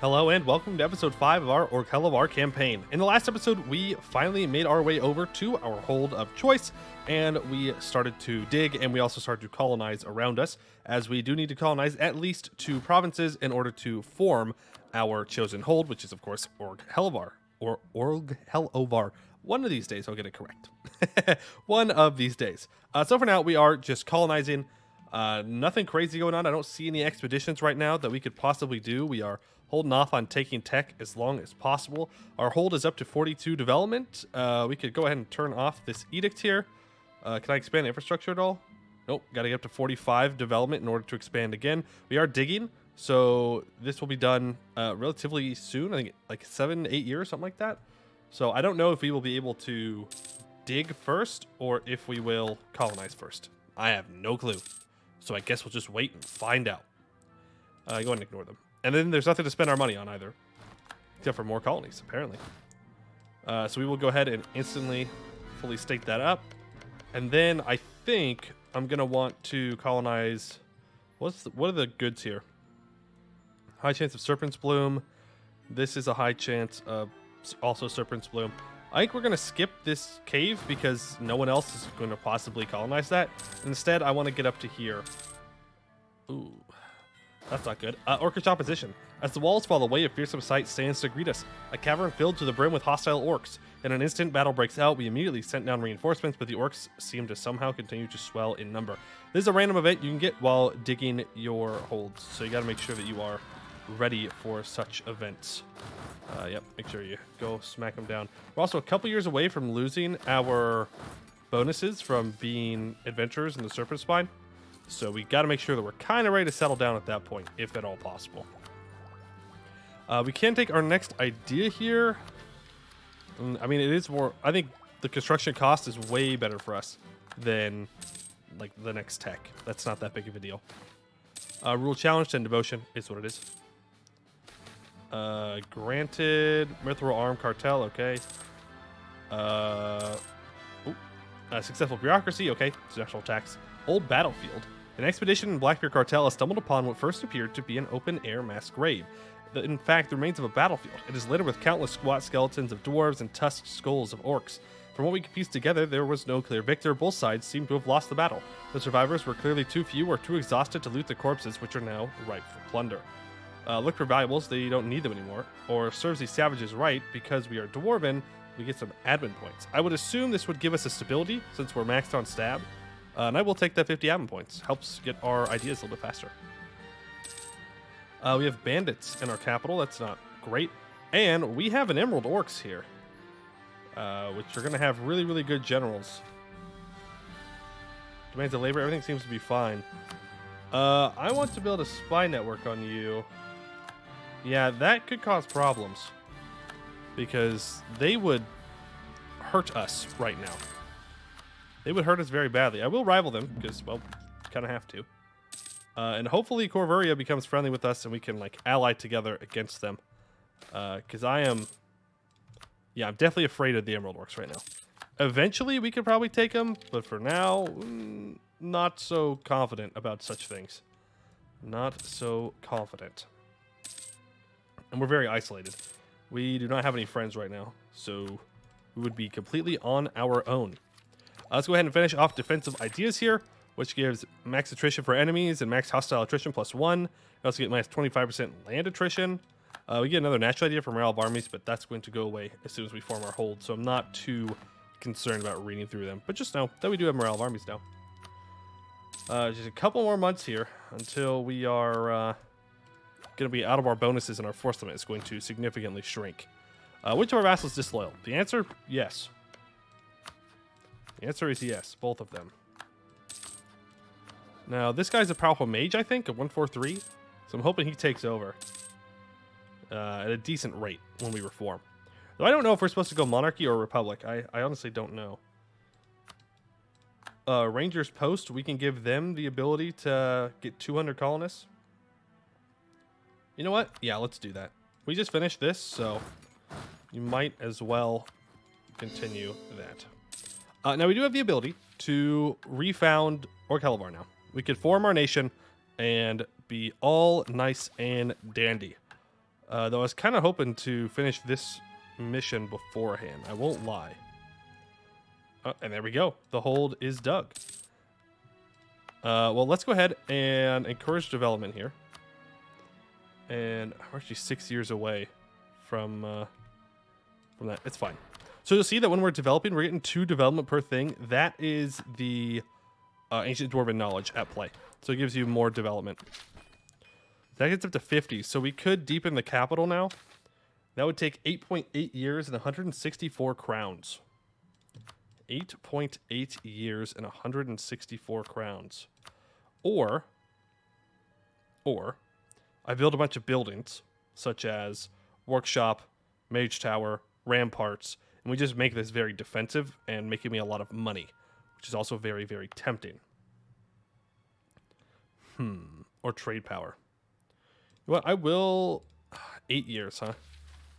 Hello and welcome to episode 5 of our Orghelovar campaign. In the last episode, we finally made our way over to our hold of choice, and we started to dig, and we also started to colonize around us, as we do need to colonize at least 2 provinces in order to form our chosen hold, which is, of course, Orghelovar, or Orghelovar. One of these days, I'll get it correct. One of these days. So for now, we are just colonizing. Nothing crazy going on. I don't see any expeditions right now that we could possibly do. We are holding off on taking tech as long as possible. Our hold is up to 42 development. We could go ahead and turn off this edict here. Can I expand infrastructure at all? Nope, got to get up to 45 development in order to expand again. We are digging, so this will be done relatively soon. I think like 7-8 years, something like that. So I don't know if we will be able to dig first or if we will colonize first. I have no clue. So I guess we'll just wait and find out. Go ahead and ignore them. And then there's nothing to spend our money on either. Except for more colonies, apparently. So we will go ahead and instantly fully stake that up. And then I think I'm going to want to colonize... What are the goods here? High chance of Serpent's Bloom. This is a high chance of also Serpent's Bloom. I think we're going to skip this cave because no one else is going to possibly colonize that. Instead, I want to get up to here. Ooh, that's not good. Orcish opposition. As the walls fall away, a fearsome sight stands to greet us. A cavern filled to the brim with hostile orcs. In an instant, battle breaks out. We immediately sent down reinforcements, but the orcs seem to somehow continue to swell in number. This is a random event you can get while digging your holds, so you got to make sure that you are ready for such events. Yep, make sure you go smack them down. We're also a couple years away from losing our bonuses from being adventurers in the Serpent Spine. So we got to make sure that we're kind of ready to settle down at that point, if at all possible. We can take our next idea here. I mean, it is more... I think the construction cost is way better for us than like the next tech. That's not that big of a deal. Rule challenged and devotion is what it is. Granted, Mithril Arm Cartel, okay. Successful bureaucracy, okay. National tax. Old battlefield. An expedition in Blackbeard Cartel has stumbled upon what first appeared to be an open-air mass grave. In fact, the remains of a battlefield. It is littered with countless squat skeletons of dwarves and tusked skulls of orcs. From what we could piece together, there was no clear victor. Both sides seemed to have lost the battle. The survivors were clearly too few or too exhausted to loot the corpses, which are now ripe for plunder. Look for valuables, they don't need them anymore. Or serves these savages right, because we are Dwarven, we get some admin points. I would assume this would give us a stability, since we're maxed on stab. And I will take that 50 admin points. Helps get our ideas a little bit faster. We have bandits in our capital, that's not great. And we have an Emerald Orcs here. Which are going to have really, really good generals. Demands of labor, everything seems to be fine. I want to build a spy network on you. Yeah, that could cause problems. Because they would hurt us right now. They would hurt us very badly. I will rival them, because, well, kind of have to. And hopefully Corvuria becomes friendly with us and we can, like, ally together against them. Because I'm definitely afraid of the Emerald Orcs right now. Eventually, we could probably take them, but for now, not so confident about such things. Not so confident. And we're very isolated. We do not have any friends right now, so we would be completely on our own. Let's go ahead and finish off defensive ideas here, which gives max attrition for enemies and max hostile attrition +1. We also get minus 25% land attrition. We get another natural idea for morale of armies, but that's going to go away as soon as we form our hold, so I'm not too concerned about reading through them. But just know that we do have morale of armies now. Just a couple more months here until we are going to be out of our bonuses and our force limit is going to significantly shrink. Which of our vassals is disloyal? The answer, yes. The answer is yes, both of them. Now, this guy's a powerful mage, I think, at 143, so I'm hoping he takes over. At a decent rate when we reform. Though I don't know if we're supposed to go monarchy or republic. I honestly don't know. Rangers Post, we can give them the ability to get 200 colonists. You know what? Yeah, let's do that. We just finished this, so you might as well continue that. Now, we do have the ability to refound Orghelovar now. We could form our nation and be all nice and dandy. Though I was kind of hoping to finish this mission beforehand. I won't lie. Oh, and there we go. The hold is dug. Well, let's go ahead and encourage development here. And we're actually 6 years away from that. It's fine. So you'll see that when we're developing, we're getting 2 development per thing. That is the ancient dwarven knowledge at play. So it gives you more development. That gets up to 50. So we could deepen the capital now. That would take 8.8 years and 164 crowns. 8.8 years and 164 crowns. Or I build a bunch of buildings, such as workshop, mage tower, ramparts, and we just make this very defensive and making me a lot of money, which is also very, very tempting. Or trade power. You know what? I will... 8 years, huh?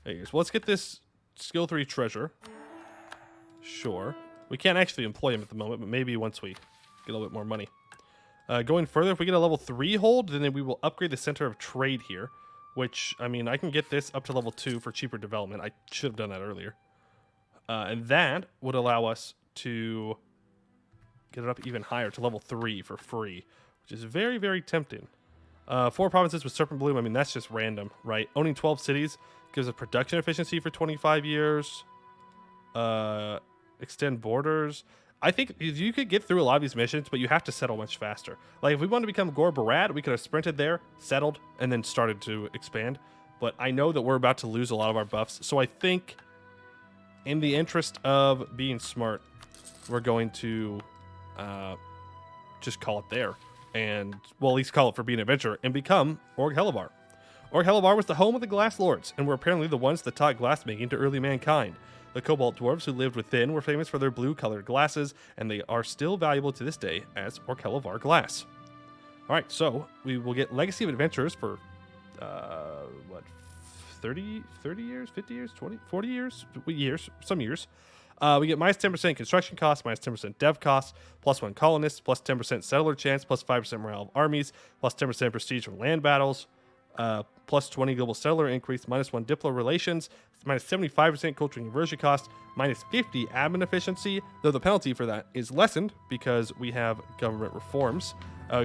8 years. Well, let's get this skill 3 treasure. Sure. We can't actually employ him at the moment, but maybe once we get a little bit more money. Going further, if we get a level 3 hold, then we will upgrade the center of trade here. Which, I mean, I can get this up to level 2 for cheaper development. I should have done that earlier. And that would allow us to get it up even higher to level 3 for free. Which is very, very tempting. 4 provinces with Serpent Bloom, I mean, that's just random, right? Owning 12 cities gives us production efficiency for 25 years. Extend borders. I think you could get through a lot of these missions, but you have to settle much faster. Like, if we wanted to become Gore Barad, we could have sprinted there, settled, and then started to expand. But I know that we're about to lose a lot of our buffs, so I think in the interest of being smart, we're going to just call it there. And, well, at least call it for being an adventurer, and become Orghelovar. Orghelovar was the home of the Glass Lords, and were apparently the ones that taught glassmaking to early mankind. The Cobalt Dwarves who lived within were famous for their blue-colored glasses, and they are still valuable to this day as Orghelovar glass. Alright, so we will get Legacy of Adventurers for, 30 years, 50 years, 20, 40 years? Some years. We get minus 10% construction costs, minus 10% dev costs, plus 1 colonist, plus 10% settler chance, plus 5% morale of armies, plus 10% prestige from land battles, plus 20 global settler increase, minus 1 diplo relations, minus 75% culture conversion cost, minus 50 admin efficiency, though the penalty for that is lessened because we have government reforms.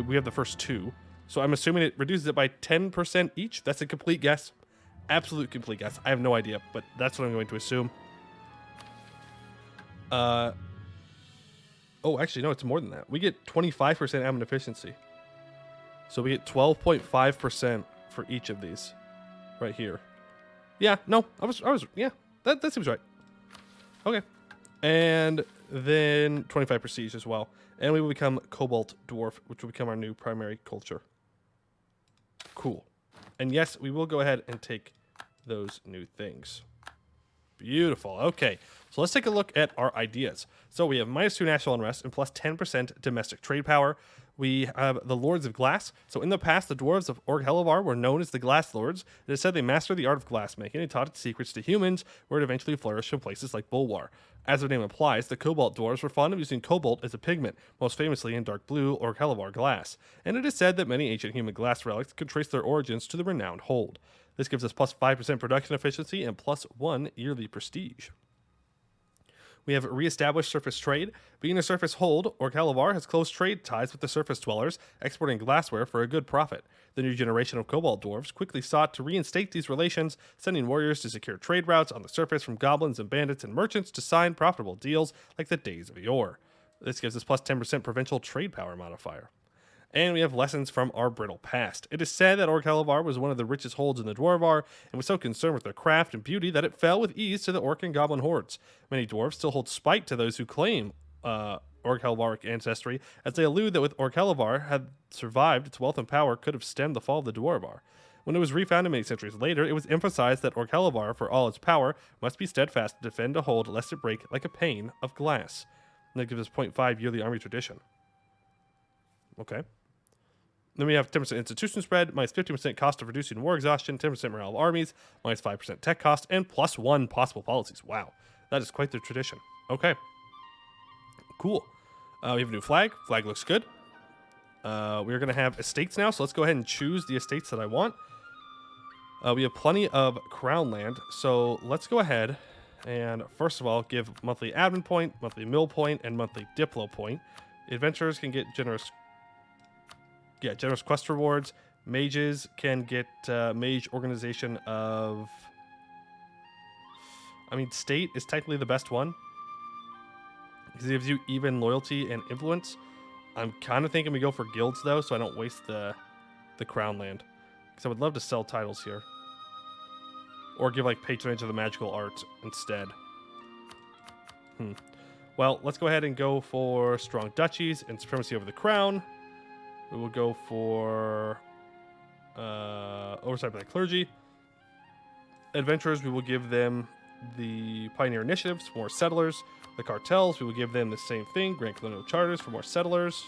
We have the first 2. So I'm assuming it reduces it by 10% each. That's a complete guess. Absolute complete guess. I have no idea, but that's what I'm going to assume. Oh, actually, no, it's more than that. We get 25% admin efficiency. So we get 12.5% for each of these right here. Yeah, no, I was, yeah, that seems right. Okay. And then 25 prestige as well. And we will become Cobalt Dwarf, which will become our new primary culture. Cool. And yes, we will go ahead and take those new things. Beautiful. Okay, so let's take a look at our ideas. So we have minus 2 national unrest and plus 10% domestic trade power. We have the Lords of Glass. So in the past, the dwarves of Orghelovar were known as the Glass Lords. It is said they mastered the art of glassmaking and taught its secrets to humans, where it eventually flourished in places like Bulwar. As the name implies, the Cobalt dwarves were fond of using cobalt as a pigment, most famously in dark blue Orghelovar glass. And it is said that many ancient human glass relics could trace their origins to the renowned hold. This gives us plus 5% production efficiency and plus 1 yearly prestige. We have reestablished surface trade. Being a surface hold, Orghelovar has close trade ties with the surface dwellers, exporting glassware for a good profit. The new generation of Cobalt dwarves quickly sought to reinstate these relations, sending warriors to secure trade routes on the surface from goblins and bandits and merchants to sign profitable deals like the days of yore. This gives us plus 10% provincial trade power modifier. And we have lessons from our brittle past. It is said that Orghelovar was one of the richest holds in the Dwarvar, and was so concerned with their craft and beauty that it fell with ease to the orc and goblin hordes. Many dwarves still hold spite to those who claim Orghelovaric ancestry, as they allude that with Orghelovar had survived, its wealth and power could have stemmed the fall of the Dwarvar. When it was refounded many centuries later, it was emphasized that Orghelovar, for all its power, must be steadfast to defend a hold lest it break like a pane of glass. And that gives us 0.5 yearly army tradition. Okay. Then we have 10% institution spread, minus 50% cost of reducing war exhaustion, 10% morale of armies, minus 5% tech cost, and plus 1 possible policies. Wow, that is quite the tradition. Okay, cool. We have a new flag. Flag looks good. We're going to have estates now, so let's go ahead and choose the estates that I want. We have plenty of crown land, so let's go ahead and first of all give monthly admin point, monthly mill point, and monthly diplo point. Adventurers can get generous quest rewards. Mages can get mage organization of... I mean, state is technically the best one because it gives you even loyalty and influence. I'm kind of thinking we go for guilds though, so I don't waste the crown land, because I would love to sell titles here. Or give like patronage of the magical arts instead. Well, let's go ahead and go for strong duchies and supremacy over the crown. We will go for oversight by the clergy. Adventurers, we will give them the pioneer initiatives, more settlers. The cartels, we will give them the same thing, grant colonial charters for more settlers.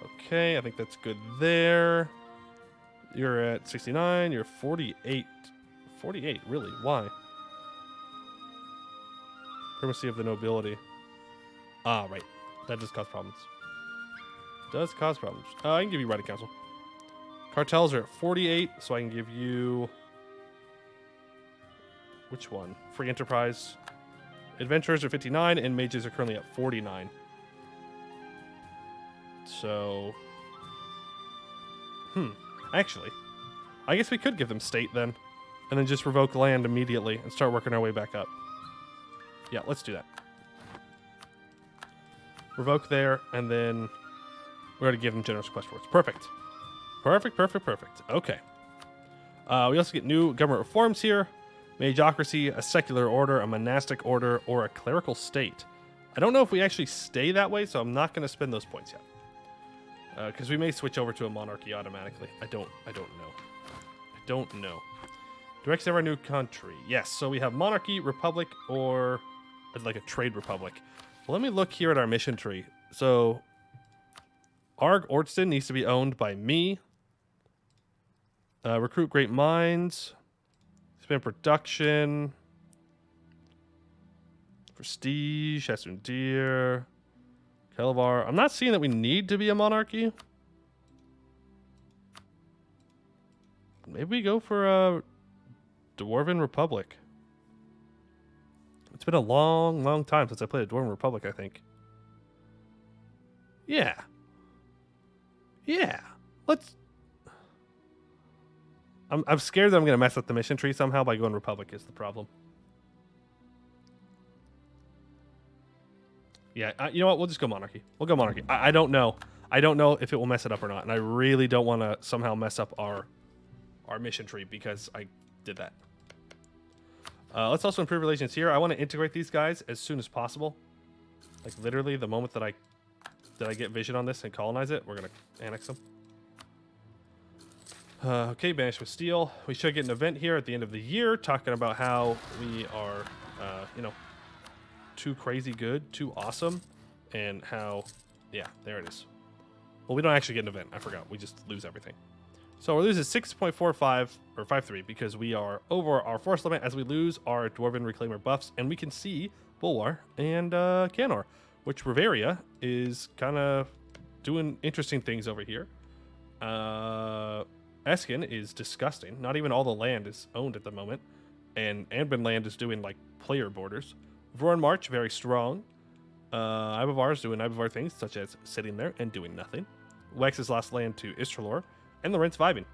Okay, I think that's good there. You're at 69, you're 48. 48, really? Why? Primacy of the nobility. Ah, right. That does cause problems. Does cause problems. I can give you right of council. Cartels are at 48, so I can give you... Which one? Free enterprise. Adventurers are 59, and mages are currently at 49. So... Actually, I guess we could give them state then. And then just revoke land immediately and start working our way back up. Yeah, let's do that. Revoke there, and then we're going to give them generous quest rewards. Perfect. Perfect. Okay. We also get new government reforms here. Mageocracy, a secular order, a monastic order, or a clerical state. I don't know if we actually stay that way, so I'm not going to spend those points yet. Because we may switch over to a monarchy automatically. I don't know. Direction of our new country. Yes, so we have monarchy, republic, or like a trade republic. Well, let me look here at our mission tree. So, Ordston needs to be owned by me. Recruit great minds. Expand production. Prestige, Hassundir. Orghelovar. I'm not seeing that we need to be a monarchy. Maybe we go for a Dwarven Republic. It's been a long time since I played a Dwarven Republic, I think. Yeah. Let's... I'm scared that I'm going to mess up the mission tree somehow by going Republic is the problem. Yeah, you know what? We'll just go Monarchy. We'll go Monarchy. I don't know. I don't know if it will mess it up or not, and I really don't want to somehow mess up our mission tree because I did that. Let's also improve relations here. I want to integrate these guys as soon as possible. Like literally the moment that I get vision on this and colonize it, we're going to annex them. Okay, Banish with Steel. We should get an event here at the end of the year talking about how we are, too crazy good, too awesome, and how, yeah, there it is. Well, we don't actually get an event. I forgot. We just lose everything. So we're losing 6.45 or 53 because we are over our force limit as we lose our Dwarven Reclaimer buffs, and we can see Bulwar and Canor, which Reveria is kind of doing interesting things over here. Eskin is disgusting. Not even all the land is owned at the moment, and Anben land is doing like player borders. Vroran March, very strong. Ibovar is doing Ibovar things, such as sitting there and doing nothing. Wex has lost land to Istralor, and the rent's vibing.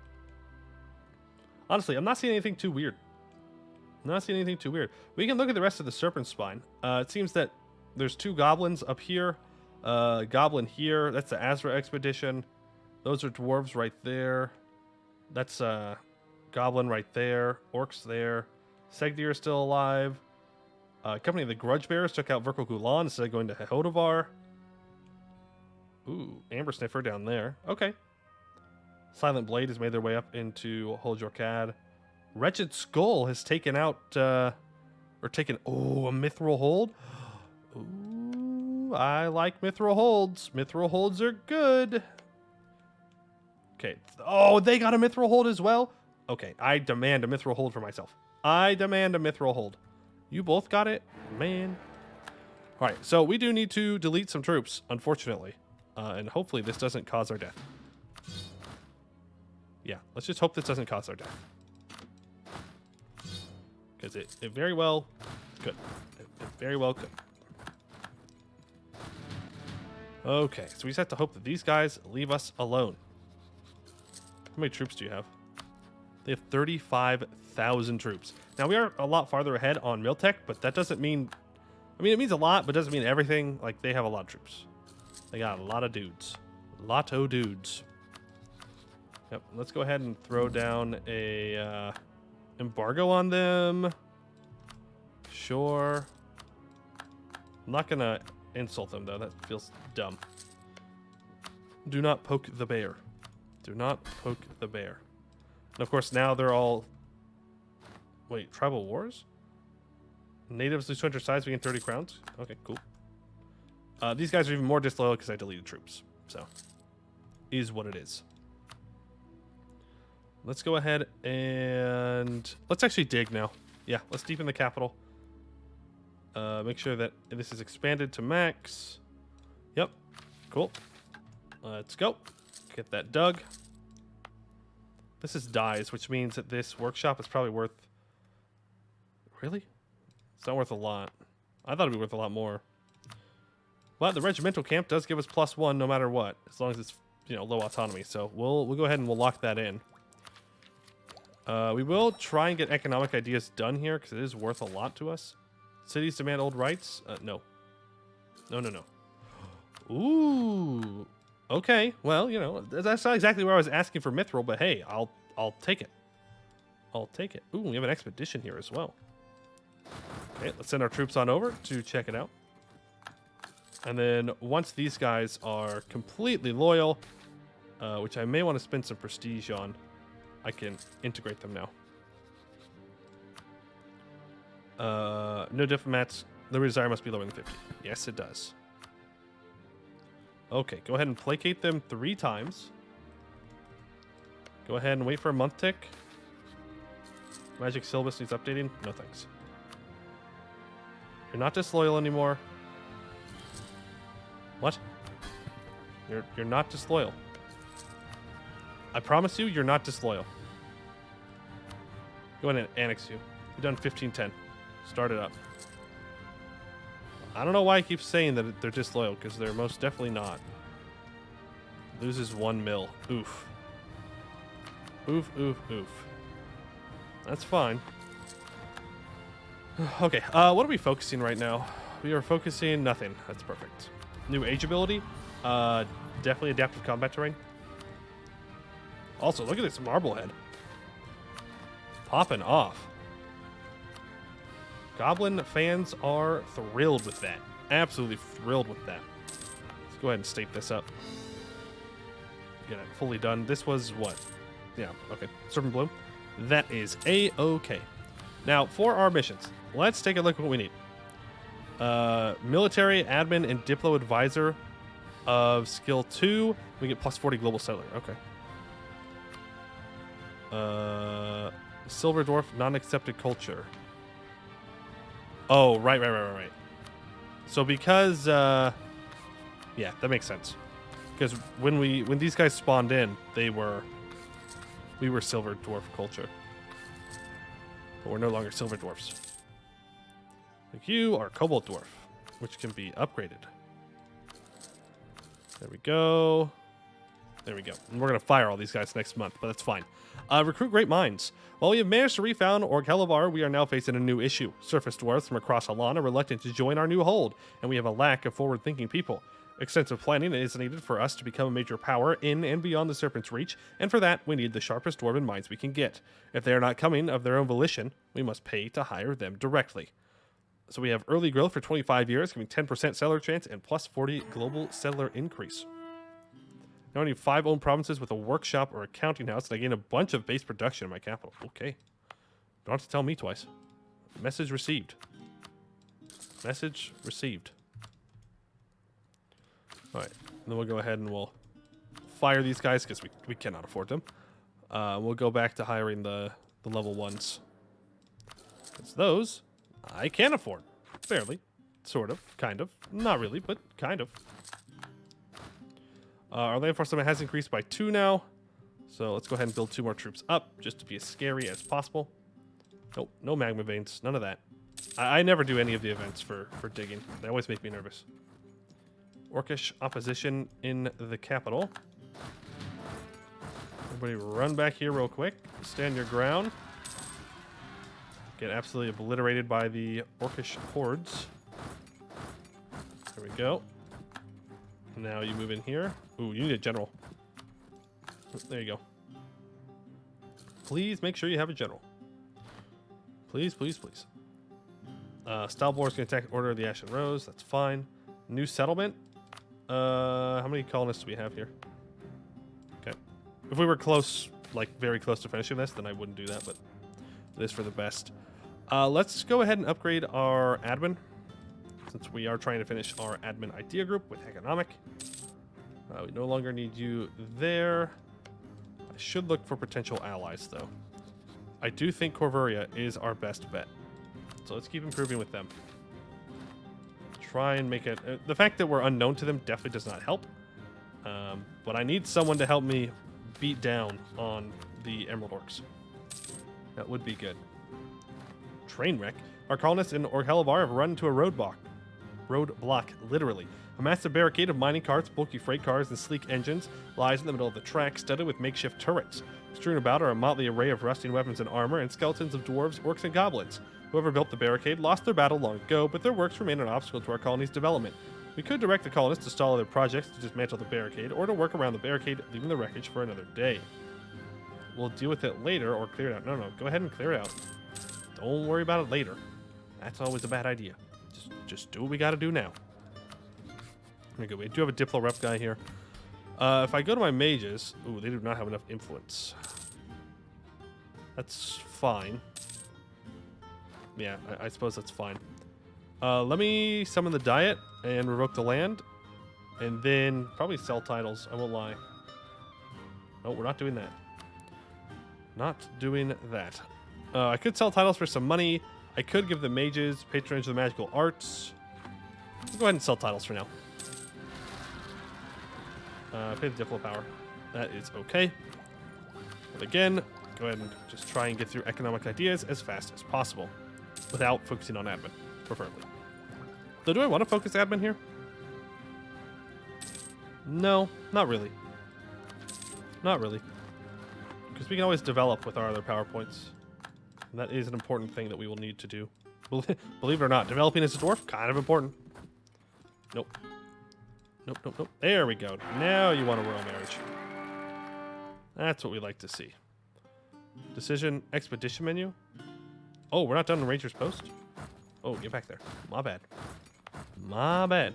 Honestly, I'm not seeing anything too weird. We can look at the rest of the Serpent Spine. It seems that there's 2 goblins up here. Goblin here. That's the Azra expedition. Those are dwarves right there. That's goblin right there. Orcs there. Segdir is still alive. Company of the Grudge Bearers took out Verkal Gulan instead of going to Hehodovar. Ooh, Amber Sniffer down there. Okay. Silent Blade has made their way up into Hold Your Cad. Wretched Skull has taken out, a Mithril Hold. Ooh, I like Mithril Holds. Mithril Holds are good. Okay. Oh, they got a Mithril Hold as well? Okay, I demand a Mithril Hold for myself. I demand a Mithril Hold. You both got it? Man. All right, so we do need to delete some troops, unfortunately. And hopefully this doesn't cause our death. Yeah, let's just hope this doesn't cause our death. Because it very well could. It very well could. Okay, so we just have to hope that these guys leave us alone. How many troops do you have? They have 35,000 troops. Now, we are a lot farther ahead on Miltech, but that doesn't mean... I mean, it means a lot, but doesn't mean everything. Like, they have a lot of troops. They got a lot of dudes. Lotto dudes. Yep, let's go ahead and throw down a embargo on them. Sure. I'm not going to insult them, though. That feels dumb. Do not poke the bear. Do not poke the bear. And of course, now they're all... Wait, tribal wars? Natives lose 200 sides, we gain 30 crowns? Okay, cool. These guys are even more disloyal because I deleted troops. So, is what it is. Let's go ahead and... Let's actually dig now. Yeah, let's deepen the capital. Make sure that this is expanded to max. Yep, cool. Let's go. Get that dug. This is dyes, which means that this workshop is probably worth... Really? It's not worth a lot. I thought it'd be worth a lot more. But the regimental camp does give us +1 no matter what, as long as it's, you know, low autonomy. So we'll go ahead and we'll lock that in. We will try and get economic ideas done here because it is worth a lot to us. Cities demand old rights? No. No. Ooh. Okay. Well, you know, that's not exactly where I was asking for Mithril, but hey, I'll take it. I'll take it. Ooh, we have an expedition here as well. Okay, let's send our troops on over to check it out. And then once these guys are completely loyal, which I may want to spend some prestige on, I can integrate them now. No diplomats. The desire must be lower than 50. Yes, it does. Okay, go ahead and placate them 3 times. Go ahead and wait for a month tick. Magic syllabus needs updating. No thanks. You're not disloyal anymore. What? You're not disloyal. I promise you, you're not disloyal. Go ahead and annex you. We've done 1510. Start it up. I don't know why I keep saying that they're disloyal, because they're most definitely not. Loses 1 mil. Oof. Oof, oof, oof. That's fine. Okay, what are we focusing right now? We are focusing nothing. That's perfect. New age ability. Definitely adaptive combat terrain. Also, look at this Marblehead. Popping off. Goblin fans are thrilled with that. Absolutely thrilled with that. Let's go ahead and state this up. Get it fully done. This was what? Yeah, okay. Serpent Bloom. That is A-okay. Now, for our missions, let's take a look at what we need. Military, admin, and Diplo advisor of skill 2. We get +40 global settler. Okay. Silver dwarf, non-accepted culture. Oh, right. So because, yeah, that makes sense. Because when these guys spawned in, we were silver dwarf culture. But we're no longer silver dwarfs. Like you are cobalt dwarf, which can be upgraded. There we go. There we go. And we're going to fire all these guys next month, but that's fine. Recruit great minds. While we have managed to refound Orghelovar, we are now facing a new issue. Surface dwarves from across Alan are reluctant to join our new hold, and we have a lack of forward-thinking people. Extensive planning is needed for us to become a major power in and beyond the Serpent's reach, and for that, we need the sharpest dwarven minds we can get. If they are not coming of their own volition, we must pay to hire them directly. So we have early growth for 25 years, giving 10% settler chance and +40 global settler increase. Now I need 5 owned provinces with a workshop or a counting house, and I gain a bunch of base production in my capital. Okay. Don't have to tell me twice. Message received. Message received. Alright. Then we'll go ahead and we'll fire these guys because we cannot afford them. We'll go back to hiring the level 1s. Because those I can afford. Barely. Sort of. Kind of. Not really, but kind of. Our land force limit has increased by 2 now. So let's go ahead and build 2 more troops up, just to be as scary as possible. Nope, no magma veins. None of that. I never do any of the events for digging. They always make me nervous. Orcish opposition in the capital. Everybody run back here real quick. Stand your ground. Get absolutely obliterated by the Orcish hordes. There we go. Now you move in here. Ooh, you need a general. There you go. Please make sure you have a general. Please, please, please. Stalbor is going to attack Order of the Ashen Rose. That's fine. New settlement. How many colonists do we have here? Okay. If we were close, like very close to finishing this, then I wouldn't do that, but it is for the best. Let's go ahead and upgrade our admin, since we are trying to finish our admin idea group with economic. We no longer need you there. I should look for potential allies, though. I do think Corvuria is our best bet. So let's keep improving with them. Try and make it... the fact that we're unknown to them definitely does not help. But I need someone to help me beat down on the Emerald Orcs. That would be good. Trainwreck. Our colonists in Orghelovar have run into a roadblock. Roadblock, literally. A massive barricade of mining carts, bulky freight cars, and sleek engines lies in the middle of the track, studded with makeshift turrets. Strewn about are a motley array of rusting weapons and armor, and skeletons of dwarves, orcs, and goblins. Whoever built the barricade lost their battle long ago, but their works remain an obstacle to our colony's development. We could direct the colonists to stall other projects to dismantle the barricade, or to work around the barricade, leaving the wreckage for another day. We'll deal with it later, or clear it out. No, go ahead and clear it out. Don't worry about it later. That's always a bad idea. Just do what we gotta do now. There we go. We do have a Diplo rep guy here. If I go to my mages... Ooh, they do not have enough influence. That's fine. Yeah, I suppose that's fine. Let me summon the diet and revoke the land. And then probably sell titles. I won't lie. No, we're not doing that. Not doing that. I could sell titles for some money. I could give the mages patronage of the magical arts. Let's go ahead and sell titles for now. Pay the Diplo power. That is okay. But again, go ahead and just try and get through economic ideas as fast as possible. Without focusing on admin, preferably. So do I want to focus admin here? No, not really. Not really. Because we can always develop with our other PowerPoints. And that is an important thing that we will need to do. Believe it or not, developing as a dwarf, kind of important. Nope. Nope, nope, nope. There we go. Now you want a royal marriage. That's what we like to see. Decision, expedition menu. Oh, we're not done in Ranger's Post? Oh, get back there. My bad. My bad.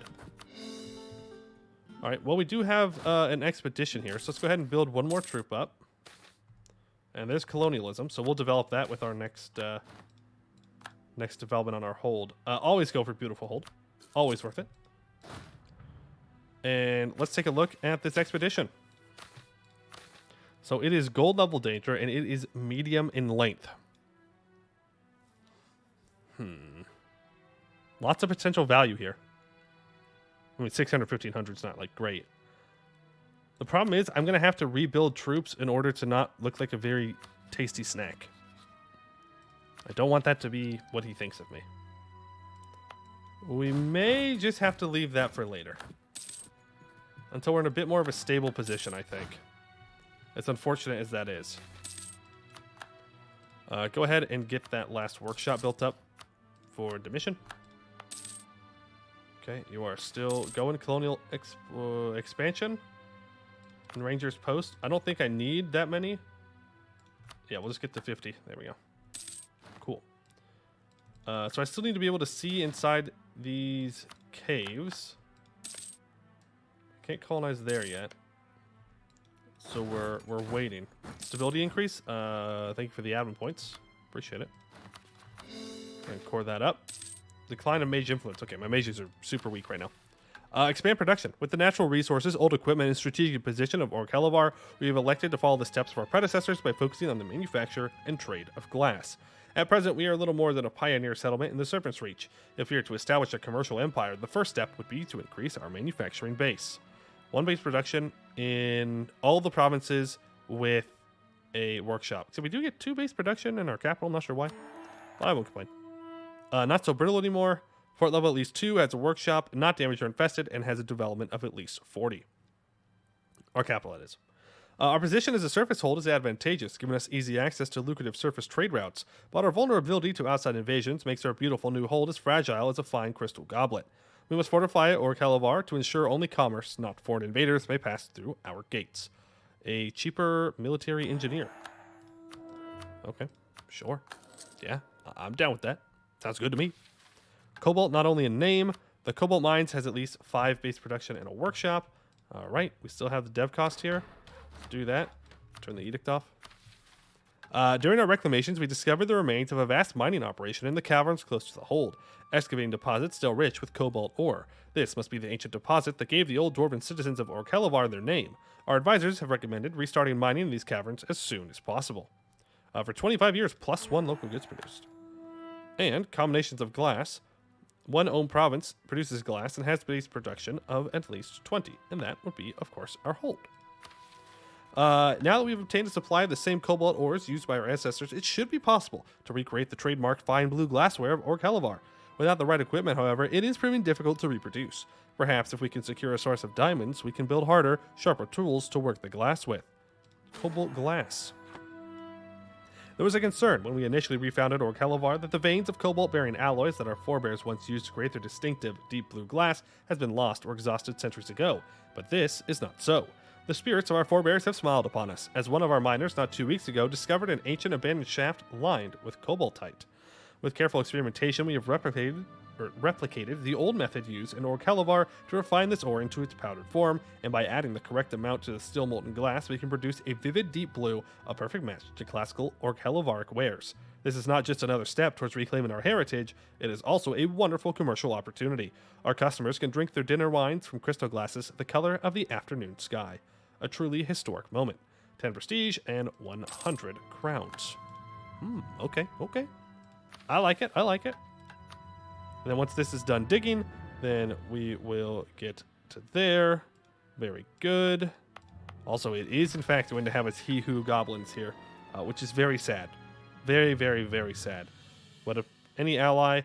All right, well, we do have an expedition here, so let's go ahead and build one more troop up. And there's colonialism, so we'll develop that with our next development on our hold. Always go for beautiful hold. Always worth it. And let's take a look at this expedition. So it is gold level danger, and it is medium in length. Lots of potential value here. I mean, 600, 1500 is not, like, great. The problem is I'm going to have to rebuild troops in order to not look like a very tasty snack. I don't want that to be what he thinks of me. We may just have to leave that for later. Until we're in a bit more of a stable position, I think. As unfortunate as that is. Go ahead and get that last workshop built up for Demission. Okay, you are still going colonial expansion. And Ranger's Post. I don't think I need that many. Yeah, we'll just get to 50. There we go. Cool. So I still need to be able to see inside these caves. Can't colonize there yet. So we're waiting. Stability increase. Thank you for the admin points. Appreciate it. And core that up. Decline of mage influence. Okay, my mages are super weak right now. Expand production. With the natural resources, old equipment, and strategic position of Orghelovar, we have elected to follow the steps of our predecessors by focusing on the manufacture and trade of glass. At present, we are little more than a pioneer settlement in the Serpent's Reach. If we are to establish a commercial empire, the first step would be to increase our manufacturing base. One base production in all the provinces with a workshop. So we do get 2 base production in our capital. I'm not sure why. I won't complain. Not so brittle anymore. Fort level at least 2, has a workshop, not damaged or infested, and has a development of at least 40. Our capital, that is. Our position as a surface hold is advantageous, giving us easy access to lucrative surface trade routes, but our vulnerability to outside invasions makes our beautiful new hold as fragile as a fine crystal goblet. We must fortify Orghelovar to ensure only commerce, not foreign invaders, may pass through our gates. A cheaper military engineer. Okay, sure. Yeah, I'm down with that. Sounds good to me. Cobalt, not only in name, the Cobalt Mines has at least 5 base production and a workshop. All right, we still have the dev cost here. Let's do that. Turn the edict off. During our reclamations, we discovered the remains of a vast mining operation in the caverns close to the hold, excavating deposits still rich with cobalt ore. This must be the ancient deposit that gave the old Dwarven citizens of Orghelovar their name. Our advisors have recommended restarting mining in these caverns as soon as possible. For 25 years, plus 1 local goods produced. And combinations of glass. One own province produces glass and has base production of at least 20, and that would be, of course, our hold. Now that we've obtained a supply of the same cobalt ores used by our ancestors, it should be possible to recreate the trademarked fine blue glassware of Orghelovar. Without the right equipment, however, it is proving difficult to reproduce. Perhaps if we can secure a source of diamonds, we can build harder, sharper tools to work the glass with. Cobalt glass. There was a concern when we initially refounded Orghelovar that the veins of cobalt-bearing alloys that our forebears once used to create their distinctive deep blue glass has been lost or exhausted centuries ago, but this is not so. The spirits of our forebears have smiled upon us, as one of our miners not 2 weeks ago discovered an ancient abandoned shaft lined with cobaltite. With careful experimentation, we have replicated the old method used in Orghelovar to refine this ore into its powdered form, and by adding the correct amount to the still molten glass, we can produce a vivid deep blue, a perfect match to classical Orghelovaric wares. This is not just another step towards reclaiming our heritage, it is also a wonderful commercial opportunity. Our customers can drink their dinner wines from crystal glasses the color of the afternoon sky. A truly historic moment. 10 prestige and 100 crowns. Okay. I like it. And then once this is done digging, then we will get to there. Very good. Also, it is in fact going to have its He-Who goblins here, which is very sad. Very, very, very sad. What if any ally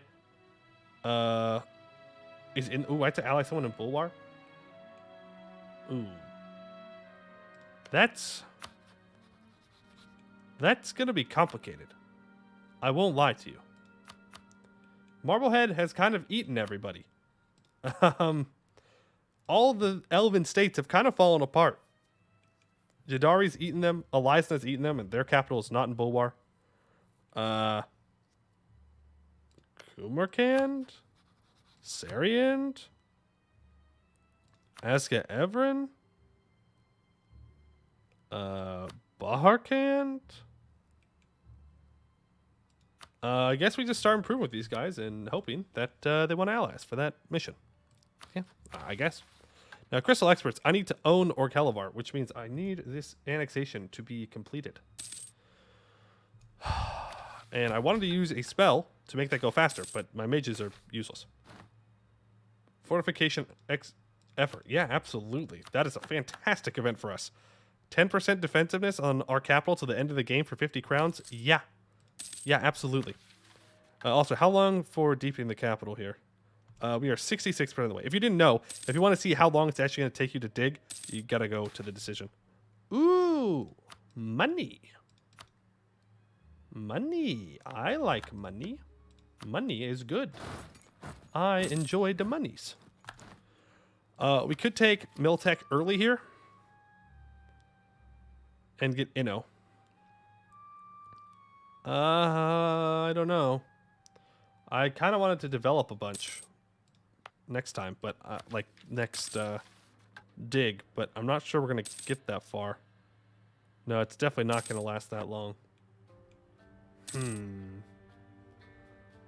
is in... Ooh, I have to ally someone in Bulwar? Ooh. That's going to be complicated. I won't lie to you. Marblehead has kind of eaten everybody. All the elven states have kind of fallen apart. Jadari's eaten them, Elisna's eaten them, and their capital is not in Bulwar. Kumarkand? Sariand? Aska Evren? Baharkand? I guess we just start improving with these guys and hoping that they want allies for that mission. Yeah, I guess. Now, Crystal Experts, I need to own Orghelovar, which means I need this annexation to be completed. And I wanted to use a spell to make that go faster, but my mages are useless. Fortification effort. Yeah, absolutely. That is a fantastic event for us. 10% defensiveness on our capital to the end of the game for 50 crowns. Yeah. Yeah, absolutely. Also, how long for deepening the capital here? We are 66% of the way. If you didn't know, if you want to see how long it's actually going to take you to dig, you got to go to the decision. Ooh, money. Money. I like money. Money is good. I enjoy the monies. We could take Miltech early here. And get, I don't know. I kind of wanted to develop a bunch next time, but like next dig, but I'm not sure we're going to get that far. No, it's definitely not going to last that long.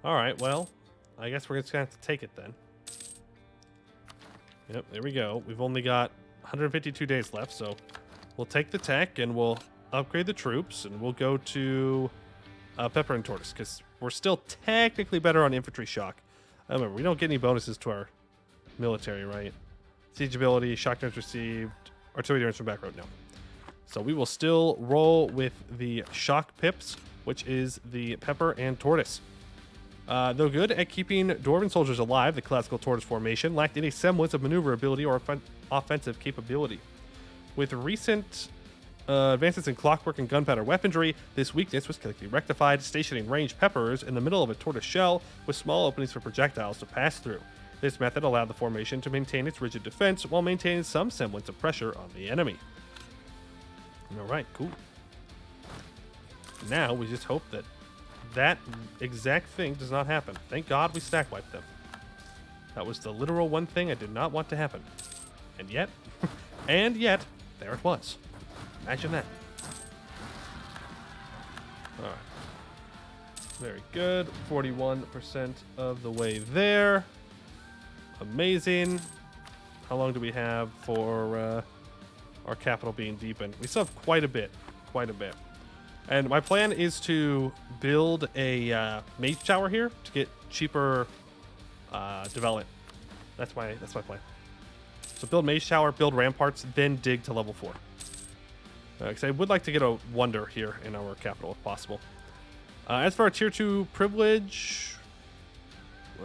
All right, well, I guess we're just going to have to take it then. Yep, there we go. We've only got 152 days left, so we'll take the tech and we'll upgrade the troops and we'll go to Pepper and Tortoise because we're still technically better on infantry shock. Remember, we don't get any bonuses to our military, right? Siege ability, shock damage received, artillery damage from back road, no. So we will still roll with the shock pips, which is the Pepper and Tortoise. Though good at keeping Dwarven soldiers alive, the classical tortoise formation lacked any semblance of maneuverability or offensive capability. With recent advances in clockwork and gunpowder weaponry, this weakness was quickly rectified, stationing ranged pepperers in the middle of a tortoise shell with small openings for projectiles to pass through. This method allowed the formation to maintain its rigid defense while maintaining some semblance of pressure on the enemy. Alright, cool. Now we just hope that that exact thing does not happen. Thank God we stack wiped them. That was the literal one thing I did not want to happen. And yet, there it was. Imagine that. Alright. Very good. 41% of the way there. Amazing. How long do we have for our capital being deepened? We still have quite a bit. And my plan is to build a mage tower here to get cheaper development. That's my plan. So build mage tower, build ramparts, then dig to level 4. Because I would like to get a wonder here in our capital if possible. As for our tier 2 privilege,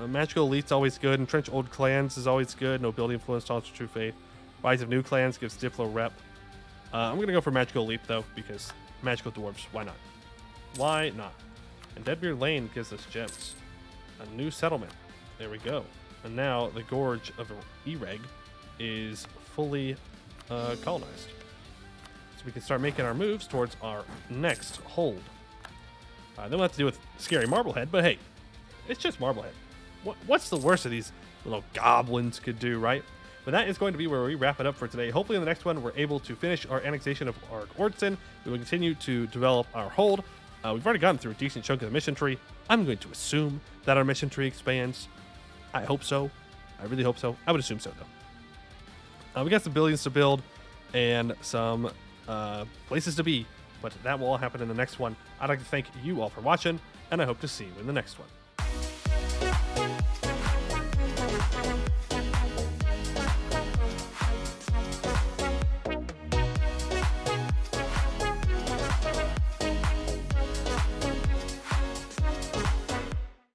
magical elite's always good. Entrench old clans is always good. Nobility influence, tolerance for true faith. Rise of new clans gives Diplo rep. I'm gonna go for magical elite though, because magical dwarves, why not? Why not? And Deadbeard Lane gives us gems. A new settlement. There we go. And now the Gorge of Ereg is fully colonized. So we can start making our moves towards our next hold. Then we'll have to deal with scary Marblehead, but hey, it's just Marblehead. What's the worst of these little goblins could do, right? But that is going to be where we wrap it up for today. Hopefully in the next one, we're able to finish our annexation of Orghelovar. We will continue to develop our hold. We've already gotten through a decent chunk of the mission tree. I'm going to assume that our mission tree expands. I hope so. I really hope so. I would assume so, though. We got some buildings to build and some places to be, but that will all happen in the next one. I'd like to thank you all for watching, and I hope to see you in the next one.